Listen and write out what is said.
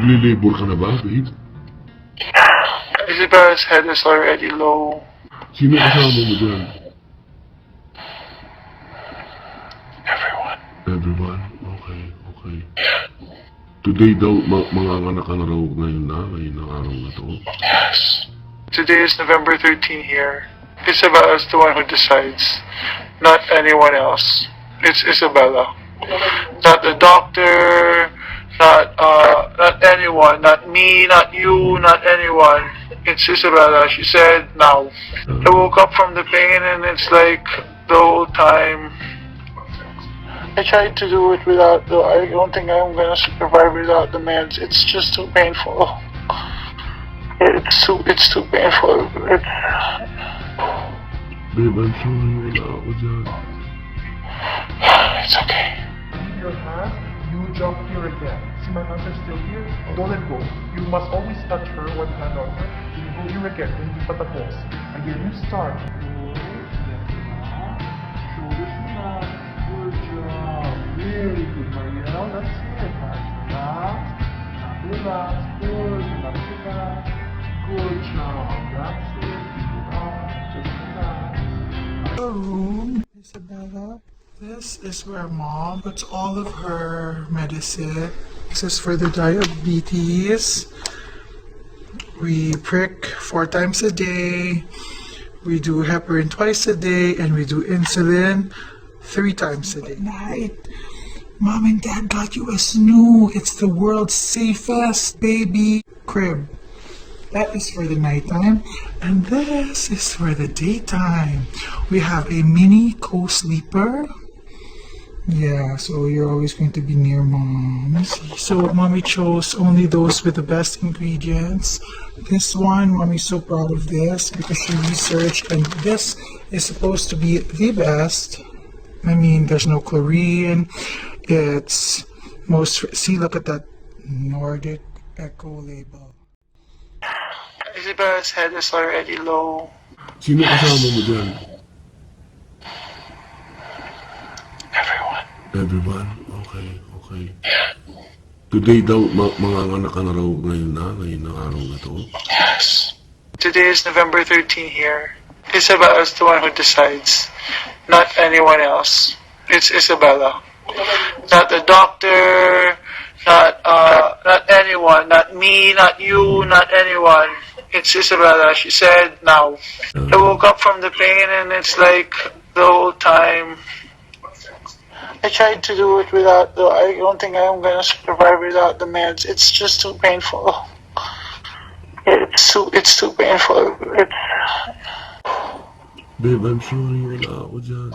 Naglilibor ka na ba, babe? Isabella's head is already low. Sino kasama mo dyan? Everyone. Everyone? Okay, okay. Today daw, manganganak ka na raw ngayon ang araw na to. Yes. Today is November 13 here. Isabella's the one who decides, not anyone else. It's Isabella. Not the doctor, not anyone, not me, not you, not anyone. It's Isabella. She said now. I woke up from the pain and it's like the whole time. I tried to do it without, though I don't think I'm gonna survive without the meds. It's just too painful. It's too painful. Babe, I'm sorry, wala ako dyan. It's okay. Your hand, you jump here again. See my hands are still here? Don't let go. You must always touch her, one hand on her. You go here again, hindi pa tapos. Again, you start. Shoulders relax. Good job. Very good, Mariel. That's it. Relax. Relax. Good. Relax. Good job. That's it. Just relax. The room, Isabella. This is where Mom puts all of her medicine. This is for the diabetes. We prick 4 times a day. We do heparin twice a day, and we do insulin 3 times a day. Night. Mom and Dad got you a snoo. It's the world's safest baby crib. That is for the nighttime, and this is for the daytime. We have a mini co-sleeper. Yeah, so you're always going to be near Mom. So Mommy chose only those with the best ingredients. This one, Mommy's so proud of this because she researched, and this is supposed to be the best. I mean, there's no chlorine. It's see, look at that Nordic Echo label. Isabella's head is already low. Sino kasama mo dyan? Everyone. Everyone? Okay, okay. Today daw, manganganak ka na raw ngayon ang araw na to. Yes. Today is November 13 here. Isabella's the one who decides, not anyone else. It's Isabella. Not the doctor, not anyone, not me, not you, not anyone. It's Isabella. She said now. I woke up from the pain and it's like the whole time. I tried to do it without, though I don't think I'm gonna survive without the meds. It's just too painful. It's too painful. Babe, I'm sorry, wala ako dyan.